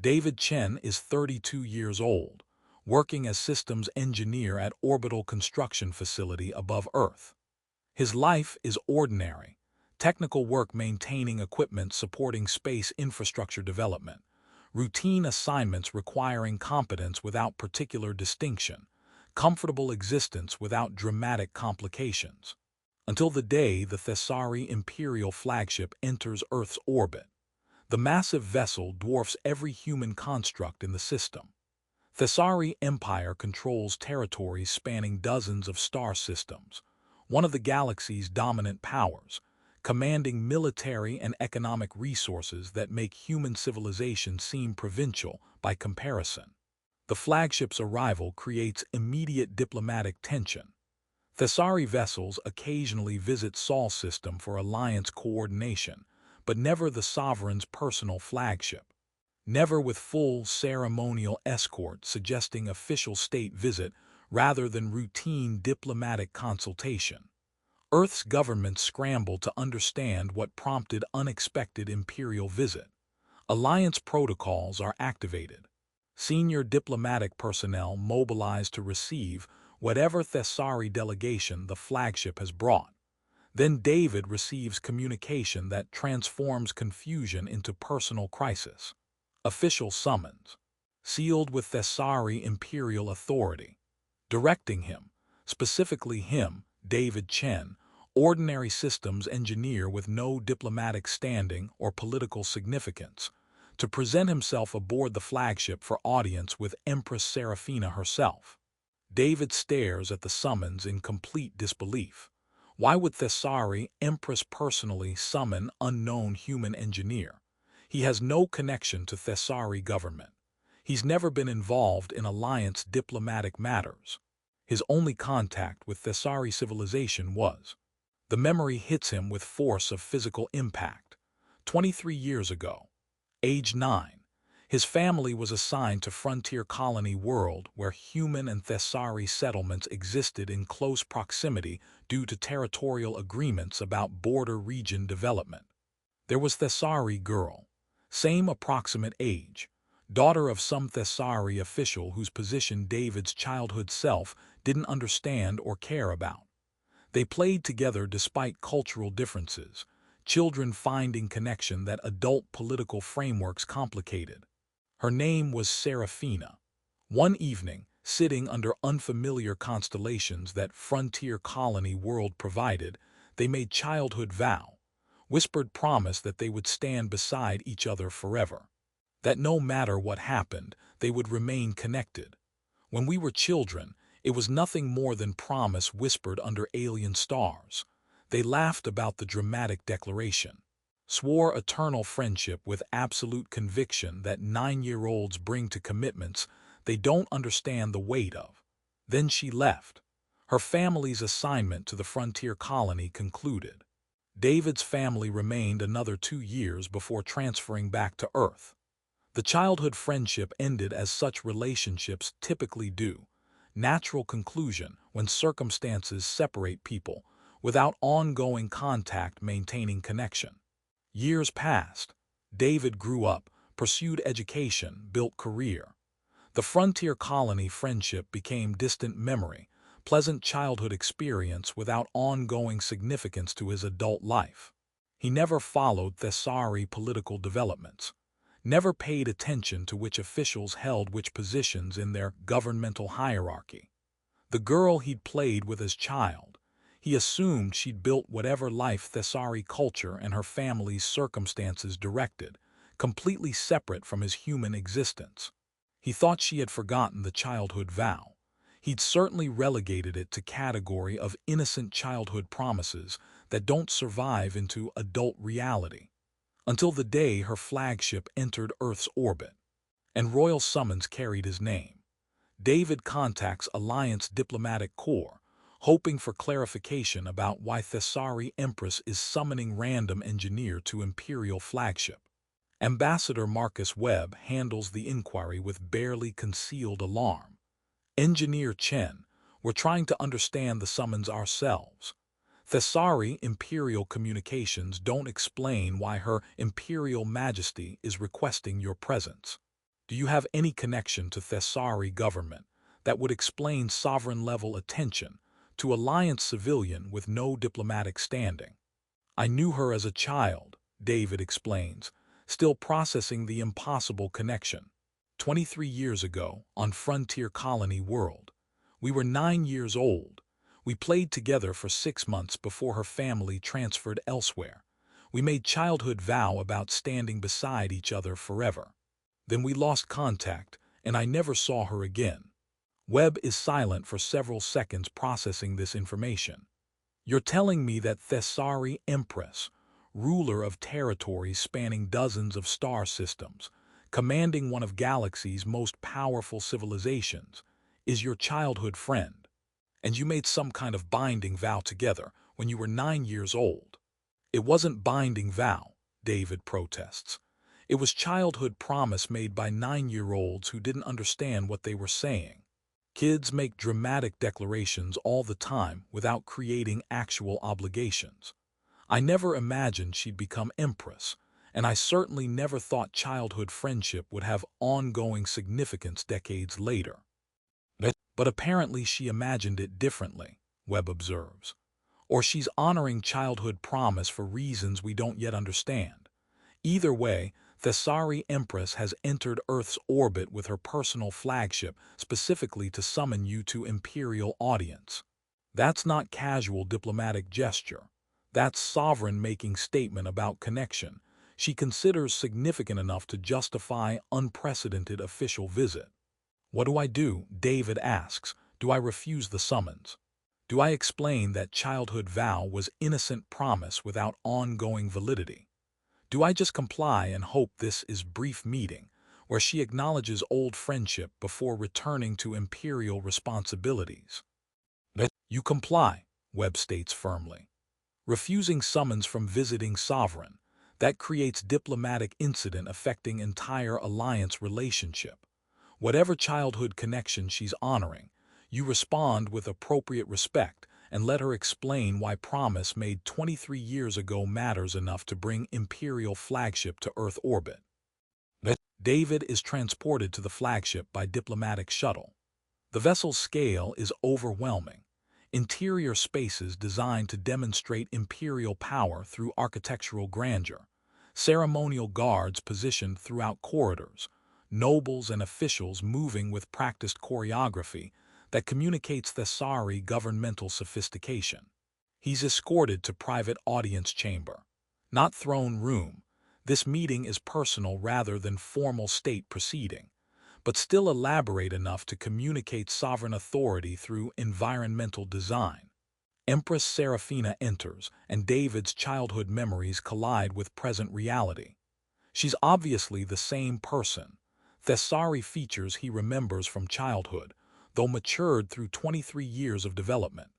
David Chen is 32 years old, working as systems engineer at orbital construction facility above Earth. His life is ordinary, technical work maintaining equipment supporting space infrastructure development, routine assignments requiring competence without particular distinction, comfortable existence without dramatic complications. Until the day the Thessari Imperial flagship enters Earth's orbit. The massive vessel dwarfs every human construct in the system. Thessari Empire controls territories spanning dozens of star systems, one of the galaxy's dominant powers, commanding military and economic resources that make human civilization seem provincial by comparison. The flagship's arrival creates immediate diplomatic tension. Thessari vessels occasionally visit Sol system for alliance coordination, but never the sovereign's personal flagship. Never with full ceremonial escort suggesting official state visit rather than routine diplomatic consultation. Earth's governments scramble to understand what prompted unexpected imperial visit. Alliance protocols are activated. Senior diplomatic personnel mobilized to receive whatever Thessari delegation the flagship has brought. Then David receives communication that transforms confusion into personal crisis. Official summons, sealed with Thessari Imperial authority, directing him, specifically him, David Chen, ordinary systems engineer with no diplomatic standing or political significance, to present himself aboard the flagship for audience with Empress Seraphina herself. David stares at the summons in complete disbelief. Why would Thessari Empress personally summon unknown human engineer? He has no connection to Thessari government. He's never been involved in alliance diplomatic matters. His only contact with Thessari civilization was. The memory hits him with force of physical impact. 23 years ago, age 9, his family was assigned to frontier colony world where human and Thessari settlements existed in close proximity due to territorial agreements about border region development. There was Thessari girl, same approximate age, daughter of some Thessari official whose position David's childhood self didn't understand or care about. They played together despite cultural differences, children finding connection that adult political frameworks complicated. Her name was Seraphina. One evening, sitting under unfamiliar constellations that frontier colony world provided, they made childhood vow, whispered promise that they would stand beside each other forever. That no matter what happened, they would remain connected. When we were children, it was nothing more than promise whispered under alien stars. They laughed about the dramatic declaration, swore eternal friendship with absolute conviction that 9-year-olds bring to commitments they don't understand the weight of. Then she left. Her family's assignment to the frontier colony concluded. David's family remained another 2 years before transferring back to Earth. The childhood friendship ended as such relationships typically do. Natural conclusion when circumstances separate people, without ongoing contact maintaining connection. Years passed. David grew up, pursued education, built career. The frontier colony friendship became distant memory, pleasant childhood experience without ongoing significance to his adult life. He never followed Thessari political developments, never paid attention to which officials held which positions in their governmental hierarchy. The girl he'd played with as child, he assumed she'd built whatever life Thessari culture and her family's circumstances directed, completely separate from his human existence. He thought she had forgotten the childhood vow. He'd certainly relegated it to category of innocent childhood promises that don't survive into adult reality. Until the day her flagship entered Earth's orbit, and royal summons carried his name. David contacts Alliance Diplomatic Corps, hoping for clarification about why Thessari Empress is summoning random engineer to Imperial flagship. Ambassador Marcus Webb handles the inquiry with barely concealed alarm. Engineer Chen, we're trying to understand the summons ourselves. Thessari Imperial communications don't explain why Her Imperial Majesty is requesting your presence. Do you have any connection to Thessari government that would explain sovereign-level attention to alliance civilian with no diplomatic standing? I knew her as a child, David explains, still processing the impossible connection. 23 years ago, on Frontier Colony World. We were 9 years old. We played together for 6 months before her family transferred elsewhere. We made childhood vow about standing beside each other forever. Then we lost contact, and I never saw her again. Webb is silent for several seconds processing this information. You're telling me that Thessari Empress, ruler of territories spanning dozens of star systems, commanding one of galaxy's most powerful civilizations, is your childhood friend, and you made some kind of binding vow together when you were 9 years old. It wasn't binding vow, David protests. It was childhood promise made by 9-year-olds who didn't understand what they were saying. Kids make dramatic declarations all the time without creating actual obligations. I never imagined she'd become Empress, and I certainly never thought childhood friendship would have ongoing significance decades later. But apparently she imagined it differently, Webb observes. Or she's honoring childhood promise for reasons we don't yet understand. Either way, Thessari Empress has entered Earth's orbit with her personal flagship specifically to summon you to Imperial audience. That's not casual diplomatic gesture. That's sovereign-making statement about connection she considers significant enough to justify unprecedented official visit. What do I do? David asks. Do I refuse the summons? Do I explain that childhood vow was innocent promise without ongoing validity? Do I just comply and hope this is brief meeting, where she acknowledges old friendship before returning to imperial responsibilities? You comply, Webb states firmly. Refusing summons from visiting sovereign, that creates diplomatic incident affecting entire alliance relationship. Whatever childhood connection she's honoring, you respond with appropriate respect and let her explain why promise made 23 years ago matters enough to bring Imperial flagship to Earth orbit. David is transported to the flagship by diplomatic shuttle. The vessel's scale is overwhelming. Interior spaces designed to demonstrate imperial power through architectural grandeur. Ceremonial guards positioned throughout corridors. Nobles and officials moving with practiced choreography that communicates Thessari governmental sophistication. He's escorted to private audience chamber. Not throne room. This meeting is personal rather than formal state proceeding, but still elaborate enough to communicate sovereign authority through environmental design. Empress Seraphina enters, and David's childhood memories collide with present reality. She's obviously the same person. Thessari features he remembers from childhood, though matured through 23 years of development.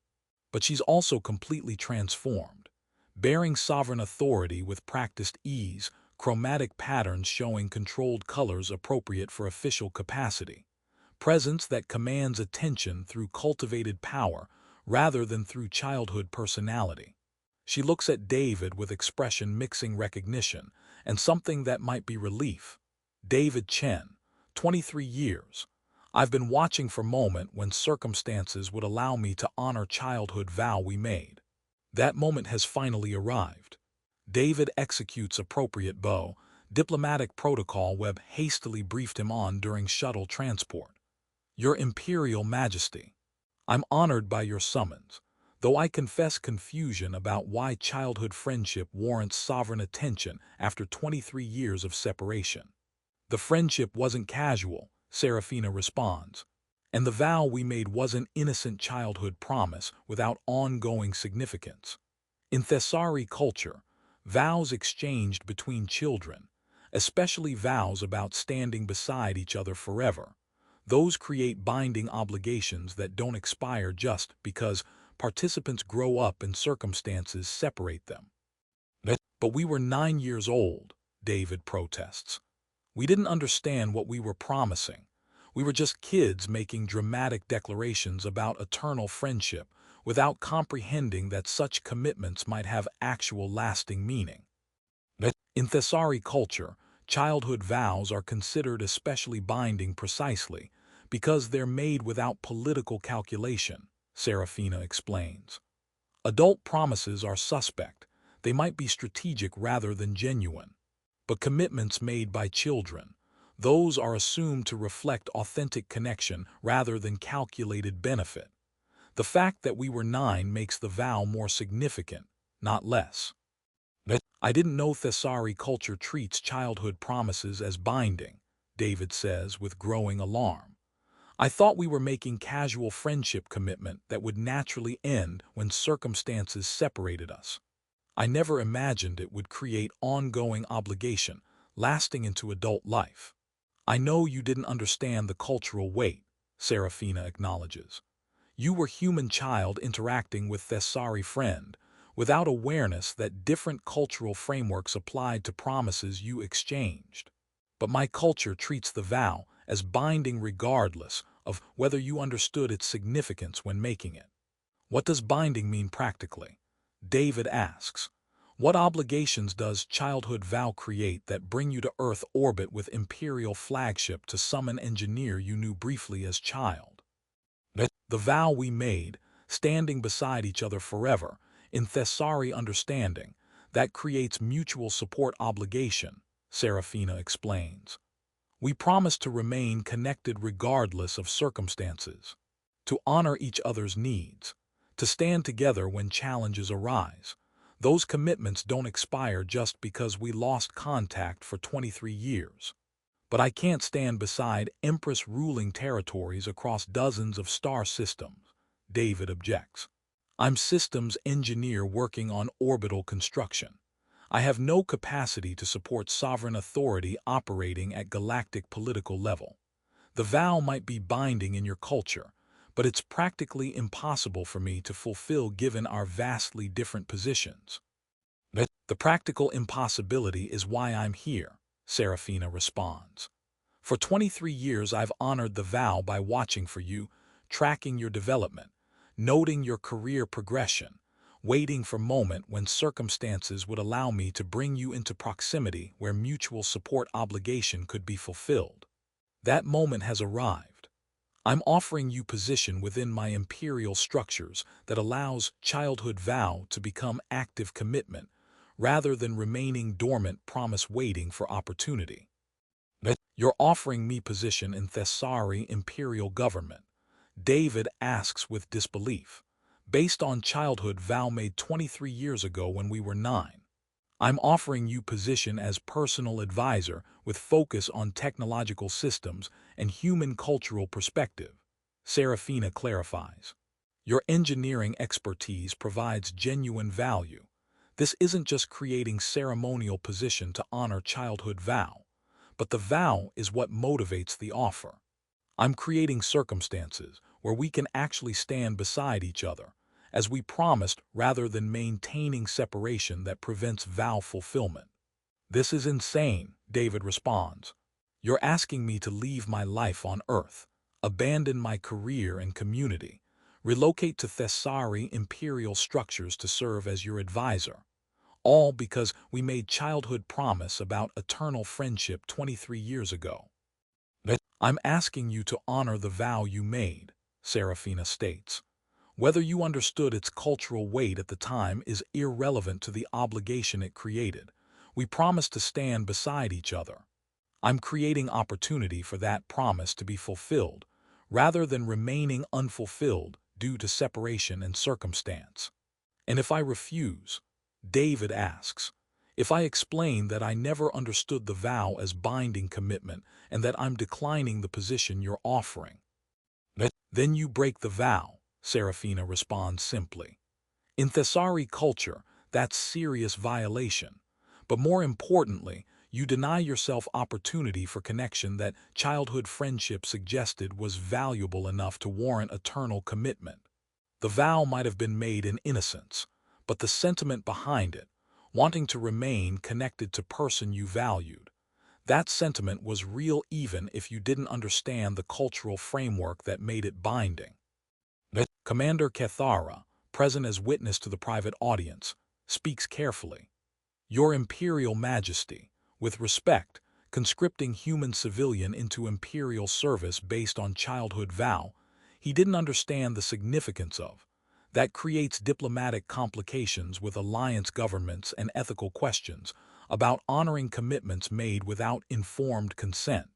But she's also completely transformed, bearing sovereign authority with practiced ease, chromatic patterns showing controlled colors appropriate for official capacity, presence that commands attention through cultivated power rather than through childhood personality. She looks at David with expression mixing recognition and something that might be relief. David Chen, 23 years. I've been watching for moment when circumstances would allow me to honor childhood vow we made. That moment has finally arrived. David executes appropriate bow, diplomatic protocol Webb hastily briefed him on during shuttle transport. Your Imperial Majesty, I'm honored by your summons, though I confess confusion about why childhood friendship warrants sovereign attention after 23 years of separation. The friendship wasn't casual, Seraphina responds, and the vow we made wasn't innocent childhood promise without ongoing significance. In Thessari culture, vows exchanged between children, especially vows about standing beside each other forever, those create binding obligations that don't expire just because participants grow up and circumstances separate them. But we were 9 years old, David protests. We didn't understand what we were promising. We were just kids making dramatic declarations about eternal friendship without comprehending that such commitments might have actual lasting meaning. In Thessari culture, Childhood vows are considered especially binding precisely because they're made without political calculation, Seraphina explains. Adult promises are suspect. They might be strategic rather than genuine. But commitments made by children, those are assumed to reflect authentic connection rather than calculated benefit. The fact that we were 9 makes the vow more significant, not less. I didn't know Thessari culture treats childhood promises as binding, David says with growing alarm. I thought we were making casual friendship commitment that would naturally end when circumstances separated us. I never imagined it would create ongoing obligation, lasting into adult life. I know you didn't understand the cultural weight, Seraphina acknowledges. You were human child interacting with Thessari friend, without awareness that different cultural frameworks applied to promises you exchanged. But my culture treats the vow as binding regardless of whether you understood its significance when making it. What does binding mean practically? David asks. What obligations does childhood vow create that bring you to Earth orbit with Imperial flagship to summon engineer you knew briefly as child? The vow we made, standing beside each other forever, in Thessari understanding, that creates mutual support obligation, Seraphina explains. We promise to remain connected regardless of circumstances, to honor each other's needs, to stand together when challenges arise. Those commitments don't expire just because we lost contact for 23 years. But I can't stand beside Empress ruling territories across dozens of star systems, David objects. I'm systems engineer working on orbital construction. I have no capacity to support sovereign authority operating at galactic political level. The vow might be binding in your culture, but it's practically impossible for me to fulfill given our vastly different positions. The practical impossibility is why I'm here, Seraphina responds. For 23 years I've honored the vow by watching for you, tracking your development, noting your career progression, waiting for a moment when circumstances would allow me to bring you into proximity where mutual support obligation could be fulfilled. That moment has arrived. I'm offering you position within my imperial structures that allows childhood vow to become active commitment, rather than remaining dormant promise waiting for opportunity. You're offering me position in Thessari Imperial government, David asks with disbelief, based on childhood vow made 23 years ago when we were 9. I'm offering you position as personal advisor with focus on technological systems and human cultural perspective, Seraphina clarifies. Your engineering expertise provides genuine value. This isn't just creating ceremonial position to honor childhood vow, but the vow is what motivates the offer. I'm creating circumstances where we can actually stand beside each other, as we promised rather than maintaining separation that prevents vow fulfillment. This is insane, David responds. You're asking me to leave my life on Earth, abandon my career and community, relocate to Thessari Imperial structures to serve as your advisor, all because we made childhood promise about eternal friendship 23 years ago. I'm asking you to honor the vow you made, Seraphina states. Whether you understood its cultural weight at the time is irrelevant to the obligation it created. We promised to stand beside each other. I'm creating opportunity for that promise to be fulfilled, rather than remaining unfulfilled due to separation and circumstance. And if I refuse, David asks, if I explain that I never understood the vow as binding commitment and that I'm declining the position you're offering, then you break the vow, Seraphina responds simply. In Thessari culture, that's serious violation. But more importantly, you deny yourself opportunity for connection that childhood friendship suggested was valuable enough to warrant eternal commitment. The vow might have been made in innocence, but the sentiment behind it, wanting to remain connected to person you valued, that sentiment was real even if you didn't understand the cultural framework that made it binding. Commander Thessari, present as witness to the private audience, speaks carefully. Your Imperial Majesty, with respect, conscripting human civilian into imperial service based on childhood vow he didn't understand the significance of. That creates diplomatic complications with alliance governments and ethical questions about honoring commitments made without informed consent.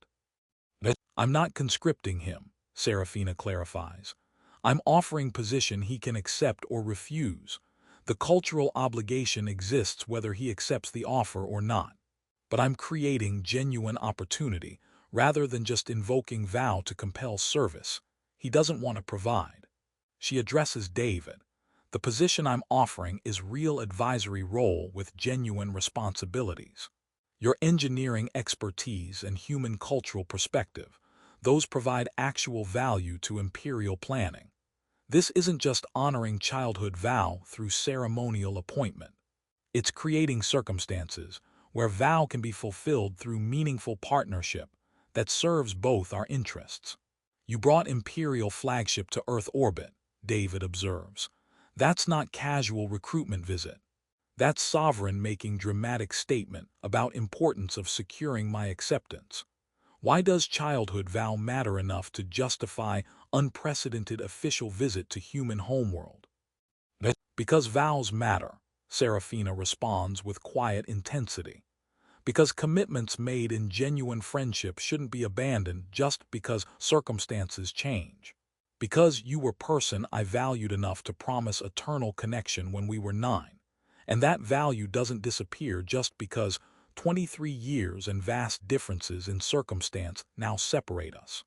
I'm not conscripting him, Seraphina clarifies. I'm offering position he can accept or refuse. The cultural obligation exists whether he accepts the offer or not. But I'm creating genuine opportunity rather than just invoking vow to compel service. He doesn't want to provide. She addresses David. The position I'm offering is real advisory role with genuine responsibilities. Your engineering expertise and human cultural perspective, those provide actual value to imperial planning. This isn't just honoring childhood vow through ceremonial appointment. It's creating circumstances where vow can be fulfilled through meaningful partnership that serves both our interests. You brought Imperial flagship to Earth orbit, David observes. That's not casual recruitment visit. That's sovereign making dramatic statement about importance of securing my acceptance. Why does childhood vow matter enough to justify unprecedented official visit to human homeworld? Because vows matter, Seraphina responds with quiet intensity. Because commitments made in genuine friendship shouldn't be abandoned just because circumstances change. Because you were person I valued enough to promise eternal connection when we were 9. And that value doesn't disappear just because 23 years and vast differences in circumstance now separate us.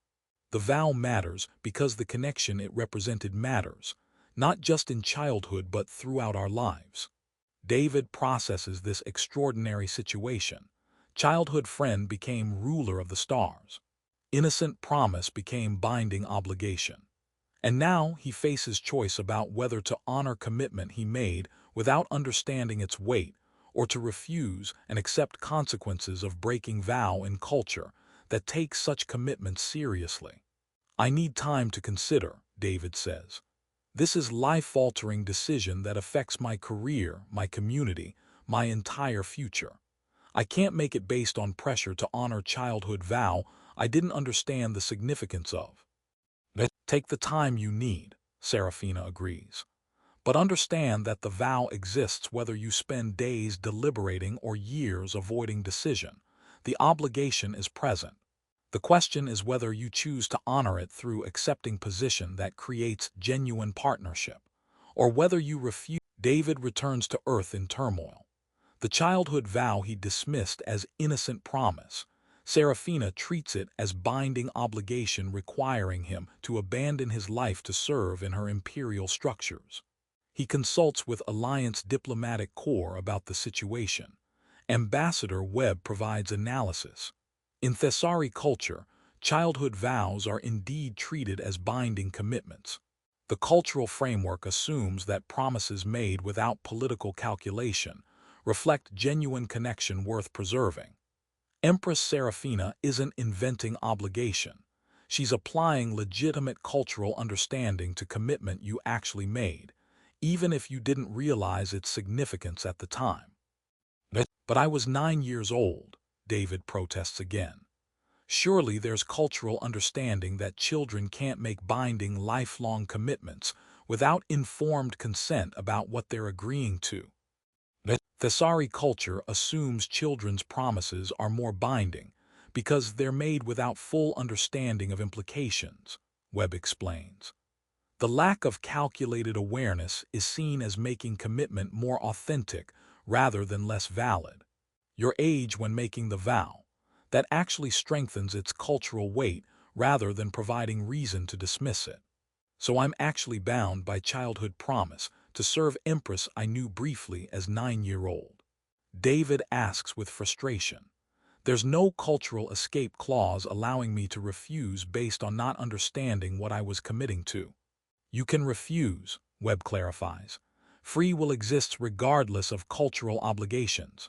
The vow matters because the connection it represented matters, not just in childhood but throughout our lives. David processes this extraordinary situation. Childhood friend became ruler of the stars. Innocent promise became binding obligation. And now he faces choice about whether to honor commitment he made without understanding its weight, or to refuse and accept consequences of breaking vow in culture that takes such commitments seriously. I need time to consider, David says. This is life-altering decision that affects my career, my community, my entire future. I can't make it based on pressure to honor childhood vow I didn't understand the significance of. Take the time you need, Seraphina agrees. But understand that the vow exists whether you spend days deliberating or years avoiding decision. The obligation is present. The question is whether you choose to honor it through accepting position that creates genuine partnership, or whether you refuse. David returns to Earth in turmoil. The childhood vow he dismissed as innocent promise, Seraphina treats it as binding obligation requiring him to abandon his life to serve in her imperial structures. He consults with Alliance Diplomatic Corps about the situation. Ambassador Webb provides analysis. In Thessari culture, childhood vows are indeed treated as binding commitments. The cultural framework assumes that promises made without political calculation reflect genuine connection worth preserving. Empress Seraphina isn't inventing obligation. She's applying legitimate cultural understanding to commitment you actually made, even if you didn't realize its significance at the time. But I was 9 years old, David protests again. Surely there's cultural understanding that children can't make binding lifelong commitments without informed consent about what they're agreeing to. Thessari culture assumes children's promises are more binding because they're made without full understanding of implications, Webb explains. The lack of calculated awareness is seen as making commitment more authentic rather than less valid. Your age when making the vow, that actually strengthens its cultural weight rather than providing reason to dismiss it. So I'm actually bound by childhood promise to serve Empress I knew briefly as 9-year-old. David asks with frustration. There's no cultural escape clause allowing me to refuse based on not understanding what I was committing to. You can refuse, Webb clarifies. Free will exists regardless of cultural obligations.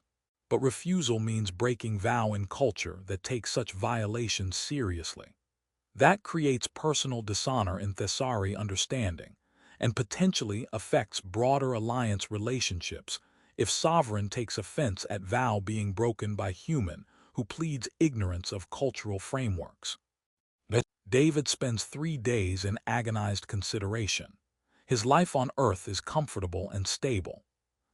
But refusal means breaking vow in culture that takes such violations seriously. That creates personal dishonor in Thessari understanding, and potentially affects broader alliance relationships if sovereign takes offense at vow being broken by human who pleads ignorance of cultural frameworks. David spends 3 days in agonized consideration. His life on Earth is comfortable and stable.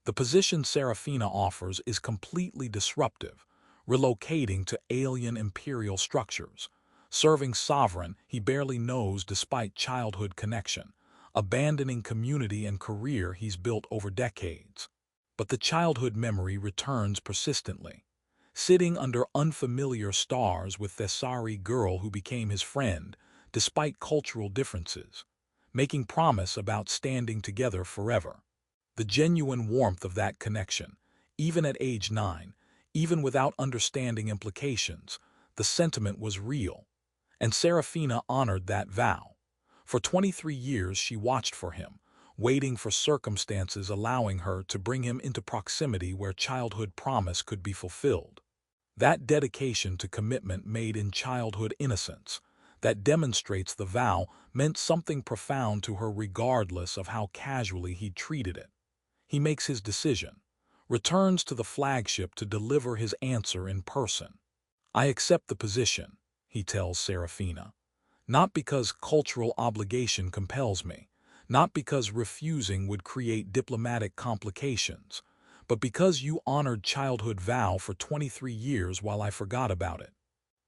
The position Seraphina offers is completely disruptive, relocating to alien imperial structures, serving sovereign he barely knows despite childhood connection, abandoning community and career he's built over decades. But the childhood memory returns persistently. Sitting under unfamiliar stars with Thessari girl who became his friend, despite cultural differences, making promise about standing together forever. The genuine warmth of that connection, even at age 9, even without understanding implications, the sentiment was real. And Seraphina honored that vow. For 23 years she watched for him, waiting for circumstances allowing her to bring him into proximity where childhood promise could be fulfilled. That dedication to commitment made in childhood innocence, that demonstrates the vow, meant something profound to her regardless of how casually he treated it. He makes his decision, returns to the flagship to deliver his answer in person. "I accept the position," he tells Seraphina, "not because cultural obligation compels me, not because refusing would create diplomatic complications, but because you honored childhood vow for 23 years while I forgot about it.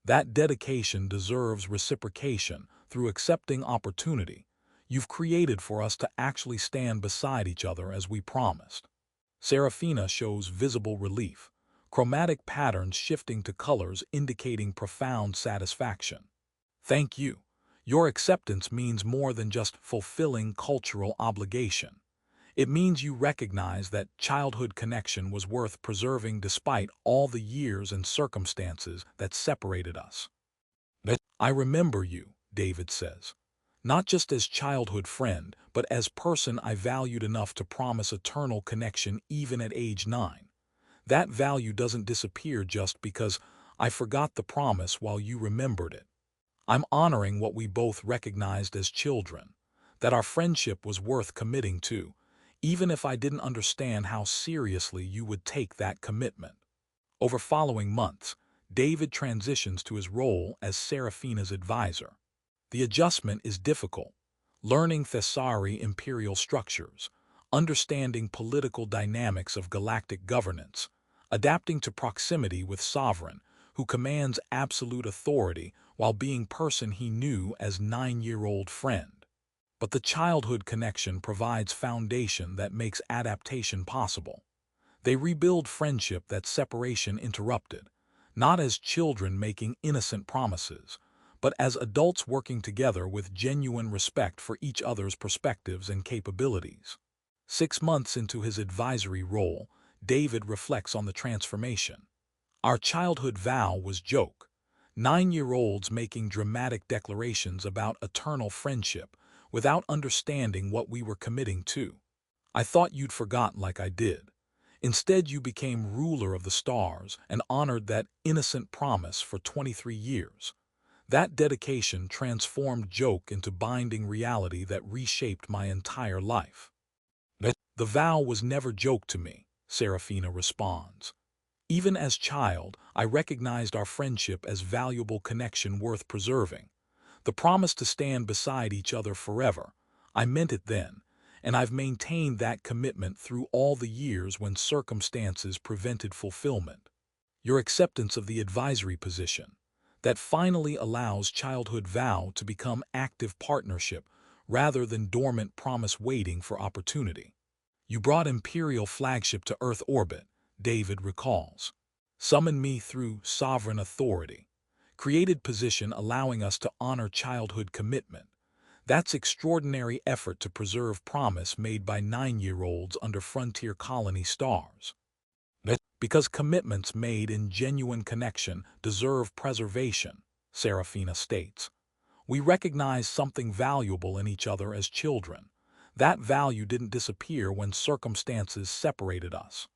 That dedication deserves reciprocation through accepting opportunity you've created for us to actually stand beside each other as we promised." Seraphina shows visible relief, chromatic patterns shifting to colors indicating profound satisfaction. "Thank you. Your acceptance means more than just fulfilling cultural obligation. It means you recognize that childhood connection was worth preserving despite all the years and circumstances that separated us." "I remember you," David says, "not just as childhood friend, but as person I valued enough to promise eternal connection even at age 9. That value doesn't disappear just because I forgot the promise while you remembered it. I'm honoring what we both recognized as children, that our friendship was worth committing to, even if I didn't understand how seriously you would take that commitment." Over following months, David transitions to his role as Seraphina's advisor. The adjustment is difficult, learning Thessari Imperial structures, understanding political dynamics of galactic governance, adapting to proximity with sovereign, who commands absolute authority while being person he knew as 9-year-old friend. But the childhood connection provides foundation that makes adaptation possible. They rebuild friendship that separation interrupted, not as children making innocent promises, but as adults working together with genuine respect for each other's perspectives and capabilities. 6 months into his advisory role, David reflects on the transformation. "Our childhood vow was joke. 9-year-olds making dramatic declarations about eternal friendship without understanding what we were committing to. I thought you'd forgotten like I did. Instead, you became ruler of the stars and honored that innocent promise for 23 years. That dedication transformed joke into binding reality that reshaped my entire life." "The vow was never joke to me," Seraphina responds. "Even as child, I recognized our friendship as valuable connection worth preserving. The promise to stand beside each other forever, I meant it then, and I've maintained that commitment through all the years when circumstances prevented fulfillment. Your acceptance of the advisory position, that finally allows childhood vow to become active partnership rather than dormant promise waiting for opportunity. You brought Imperial flagship to Earth orbit," David recalls. "Summoned me through sovereign authority. Created position allowing us to honor childhood commitment. That's extraordinary effort to preserve promise made by 9-year-olds under frontier colony stars. Because commitments made in genuine connection deserve preservation," Seraphina states. "We recognize something valuable in each other as children. That value didn't disappear when circumstances separated us.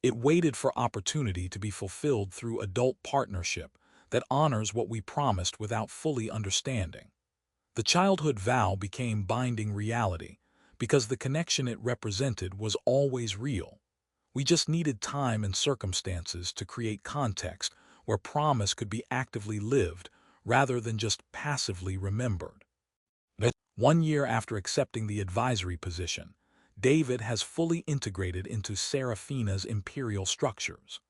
It waited for opportunity to be fulfilled through adult partnership that honors what we promised without fully understanding. The childhood vow became binding reality because the connection it represented was always real. We just needed time and circumstances to create context where promise could be actively lived rather than just passively remembered. 1 year after accepting the advisory position, David has fully integrated into Seraphina's imperial structures.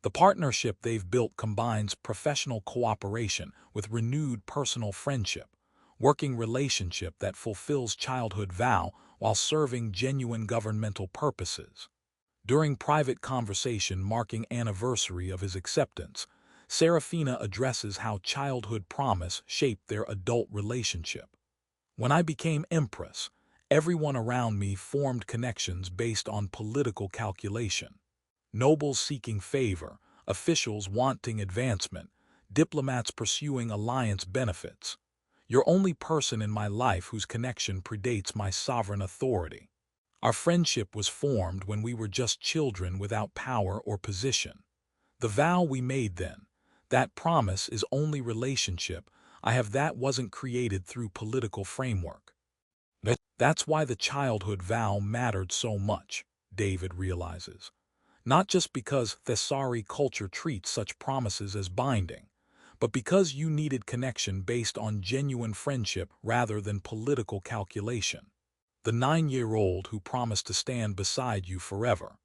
The partnership they've built combines professional cooperation with renewed personal friendship, working relationship that fulfills childhood vow while serving genuine governmental purposes. During private conversation marking anniversary of his acceptance, Seraphina addresses how childhood promise shaped their adult relationship. When I became Empress, everyone around me formed connections based on political calculation. Nobles seeking favor, officials wanting advancement, diplomats pursuing alliance benefits. You're only person in my life whose connection predates my sovereign authority. Our friendship was formed when we were just children without power or position. The vow we made then, that promise is only relationship I have that wasn't created through political framework. That's why the childhood vow mattered so much, David realizes. Not just because Thessari culture treats such promises as binding, but because you needed connection based on genuine friendship rather than political calculation. The 9-year-old who promised to stand beside you forever.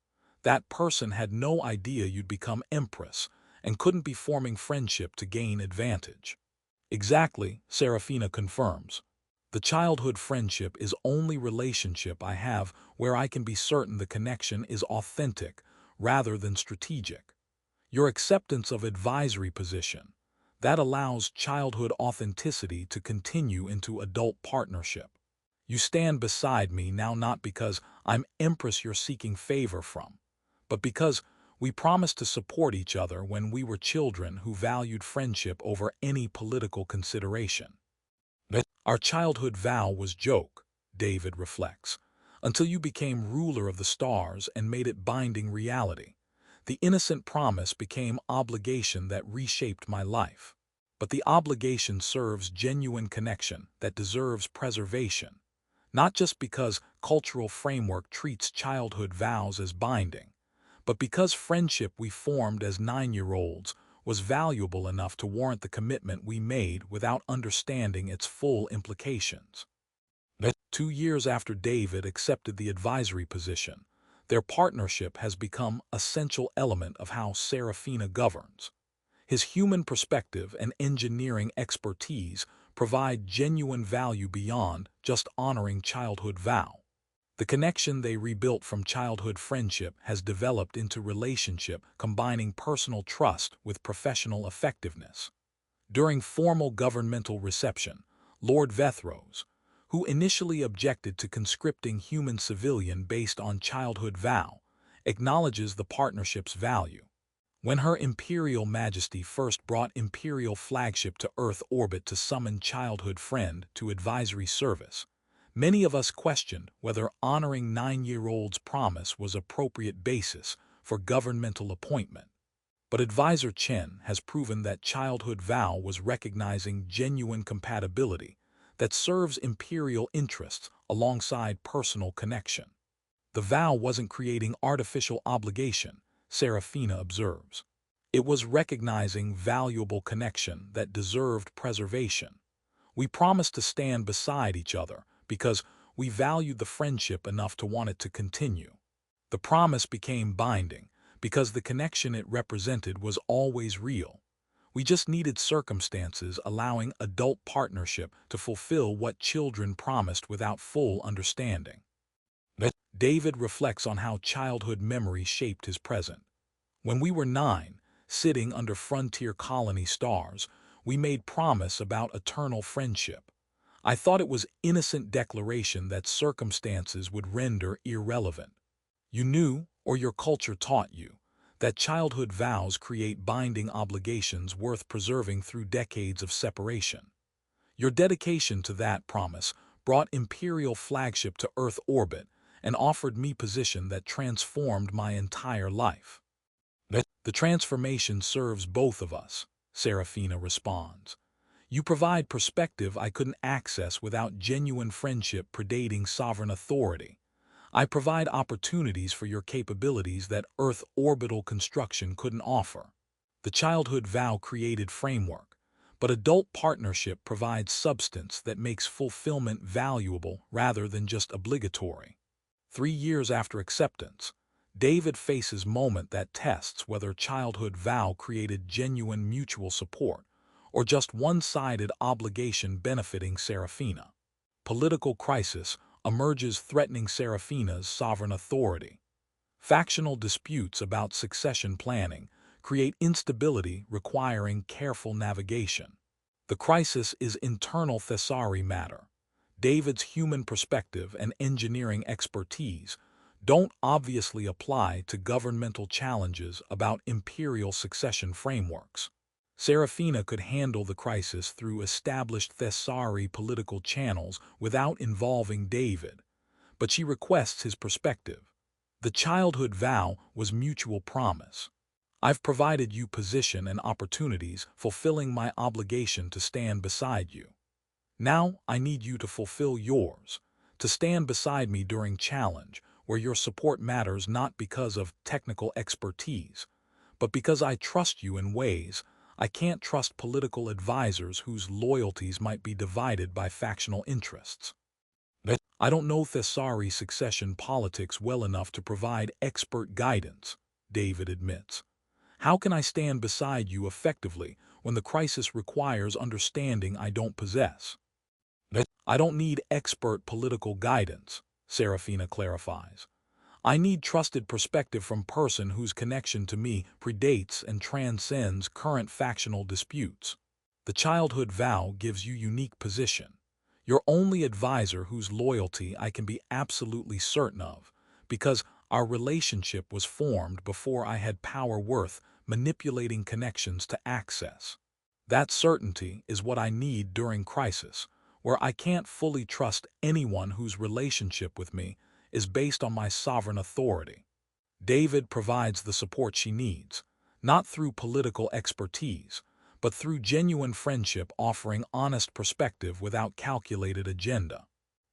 That person had no idea you'd become Empress and couldn't be forming friendship to gain advantage. Exactly, Seraphina confirms. The childhood friendship is only relationship I have where I can be certain the connection is authentic rather than strategic. Your acceptance of advisory position, that allows childhood authenticity to continue into adult partnership. You stand beside me now not because I'm Empress you're seeking favor from, but because we promised to support each other when we were children who valued friendship over any political consideration. Our childhood vow was joke, David reflects, until you became ruler of the stars and made it binding reality. The innocent promise became obligation that reshaped my life. But the obligation serves genuine connection that deserves preservation, not just because cultural framework treats childhood vows as binding, but because friendship we formed as 9-year-olds was valuable enough to warrant the commitment we made without understanding its full implications. 2 years after David accepted the advisory position, their partnership has become an essential element of how Seraphina governs. His human perspective and engineering expertise provide genuine value beyond just honoring childhood vow. The connection they rebuilt from childhood friendship has developed into relationship combining personal trust with professional effectiveness. During formal governmental reception, Lord Vethros, who initially objected to conscripting human civilian based on childhood vow, acknowledges the partnership's value. When Her Imperial Majesty first brought Imperial flagship to Earth orbit to summon childhood friend to advisory service, many of us questioned whether honoring 9-year-old's promise was appropriate basis for governmental appointment. But advisor Chen has proven that childhood vow was recognizing genuine compatibility that serves imperial interests alongside personal connection. The vow wasn't creating artificial obligation, Seraphina observes. It was recognizing valuable connection that deserved preservation. We promised to stand beside each other because we valued the friendship enough to want it to continue. The promise became binding because the connection it represented was always real. We just needed circumstances allowing adult partnership to fulfill what children promised without full understanding. David reflects on how childhood memory shaped his present. When we were 9, sitting under frontier colony stars, we made promise about eternal friendship. I thought it was innocent declaration that circumstances would render irrelevant. You knew, or your culture taught you, that childhood vows create binding obligations worth preserving through decades of separation. Your dedication to that promise brought Imperial flagship to Earth orbit and offered me position that transformed my entire life. The transformation serves both of us, Seraphina responds. You provide perspective I couldn't access without genuine friendship predating sovereign authority. I provide opportunities for your capabilities that Earth orbital construction couldn't offer. The childhood vow created framework, but adult partnership provides substance that makes fulfillment valuable rather than just obligatory. 3 years after acceptance, David faces moment that tests whether childhood vow created genuine mutual support or just one-sided obligation benefiting Seraphina. Political crisis emerges threatening Seraphina's sovereign authority. Factional disputes about succession planning create instability requiring careful navigation. The crisis is internal Thessari matter. David's human perspective and engineering expertise don't obviously apply to governmental challenges about imperial succession frameworks. Seraphina could handle the crisis through established Thessari political channels without involving David, but she requests his perspective. The childhood vow was mutual promise. I've provided you position and opportunities, fulfilling my obligation to stand beside you. Now I need you to fulfill yours, to stand beside me during challenge, where your support matters not because of technical expertise, but because I trust you in ways I can't trust political advisors whose loyalties might be divided by factional interests. I don't know Thessari succession politics well enough to provide expert guidance, David admits. How can I stand beside you effectively when the crisis requires understanding I don't possess? I don't need expert political guidance, Seraphina clarifies. I need trusted perspective from person whose connection to me predates and transcends current factional disputes. The childhood vow gives you unique position. You're only advisor whose loyalty I can be absolutely certain of, because our relationship was formed before I had power worth manipulating connections to access. That certainty is what I need during crisis, where I can't fully trust anyone whose relationship with me is based on my sovereign authority. David provides the support she needs, not through political expertise, but through genuine friendship offering honest perspective without calculated agenda.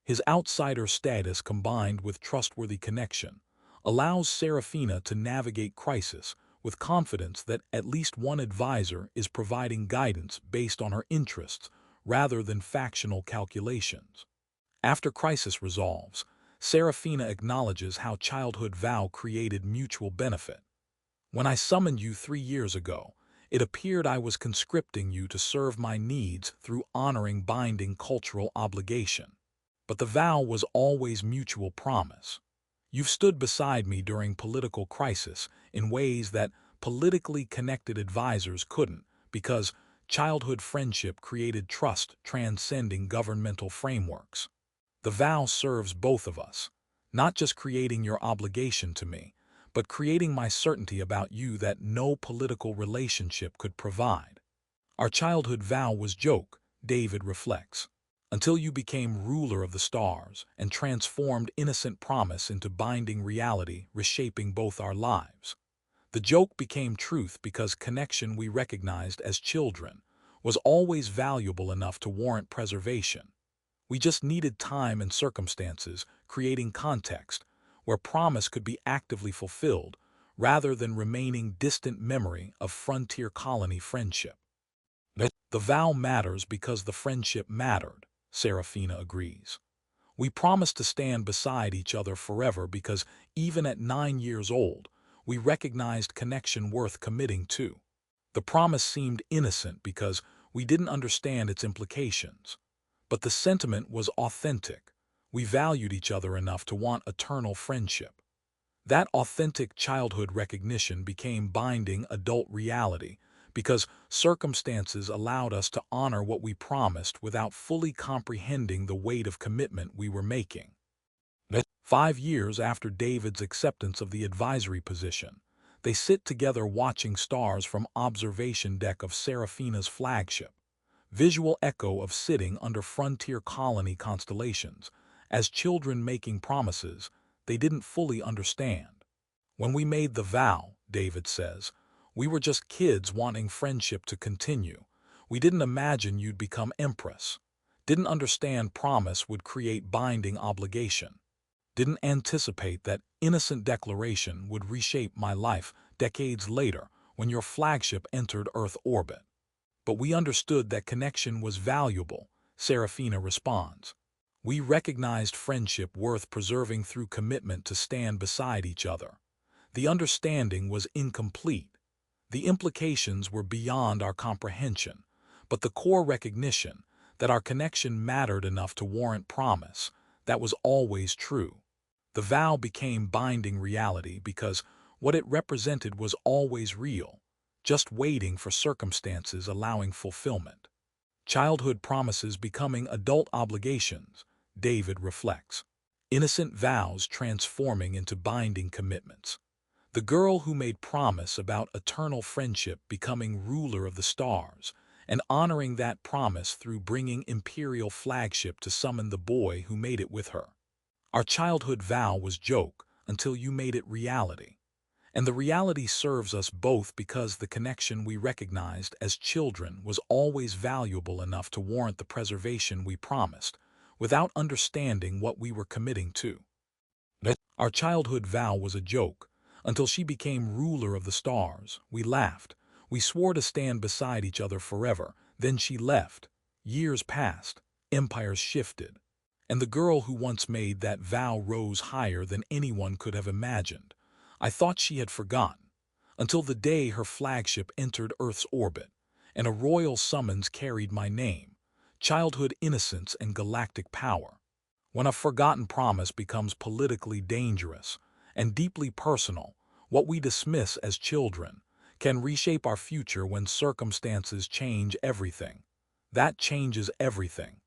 His outsider status combined with trustworthy connection allows Seraphina to navigate crisis with confidence that at least one advisor is providing guidance based on her interests rather than factional calculations. After crisis resolves, Seraphina acknowledges how childhood vow created mutual benefit. When I summoned you 3 years ago, it appeared I was conscripting you to serve my needs through honoring binding cultural obligation. But the vow was always mutual promise. You've stood beside me during political crisis in ways that politically connected advisors couldn't, because childhood friendship created trust transcending governmental frameworks. The vow serves both of us, not just creating your obligation to me, but creating my certainty about you that no political relationship could provide. Our childhood vow was joke, David reflects, until you became ruler of the stars and transformed innocent promise into binding reality, reshaping both our lives. The joke became truth because connection we recognized as children was always valuable enough to warrant preservation. We just needed time and circumstances, creating context, where promise could be actively fulfilled, rather than remaining distant memory of frontier colony friendship. The vow matters because the friendship mattered, Seraphina agrees. We promised to stand beside each other forever because even at 9 years old, we recognized connection worth committing to. The promise seemed innocent because we didn't understand its implications. But the sentiment was authentic. We valued each other enough to want eternal friendship. That authentic childhood recognition became binding adult reality because circumstances allowed us to honor what we promised without fully comprehending the weight of commitment we were making. 5 years after David's acceptance of the advisory position, they sit together watching stars from observation deck of Seraphina's flagship, visual echo of sitting under frontier colony constellations, as children making promises they didn't fully understand. When we made the vow, David says, we were just kids wanting friendship to continue. We didn't imagine you'd become Empress. Didn't understand promise would create binding obligation. Didn't anticipate that innocent declaration would reshape my life decades later when your flagship entered Earth orbit. But we understood that connection was valuable, Seraphina responds. We recognized friendship worth preserving through commitment to stand beside each other. The understanding was incomplete. The implications were beyond our comprehension, but the core recognition that our connection mattered enough to warrant promise, that was always true. The vow became binding reality because what it represented was always real, just waiting for circumstances allowing fulfillment. Childhood promises becoming adult obligations, David reflects. Innocent vows transforming into binding commitments. The girl who made promise about eternal friendship becoming ruler of the stars, and honoring that promise through bringing Imperial flagship to summon the boy who made it with her. Our childhood vow was joke until you made it reality. And the reality serves us both because the connection we recognized as children was always valuable enough to warrant the preservation we promised, without understanding what we were committing to. Our childhood vow was a joke, until she became ruler of the stars. We laughed. We swore to stand beside each other forever. Then she left. Years passed. Empires shifted. And the girl who once made that vow rose higher than anyone could have imagined. I thought she had forgotten, until the day her flagship entered Earth's orbit, and a royal summons carried my name, childhood innocence and galactic power. When a forgotten promise becomes politically dangerous and deeply personal, what we dismiss as children can reshape our future when circumstances change everything. That changes everything.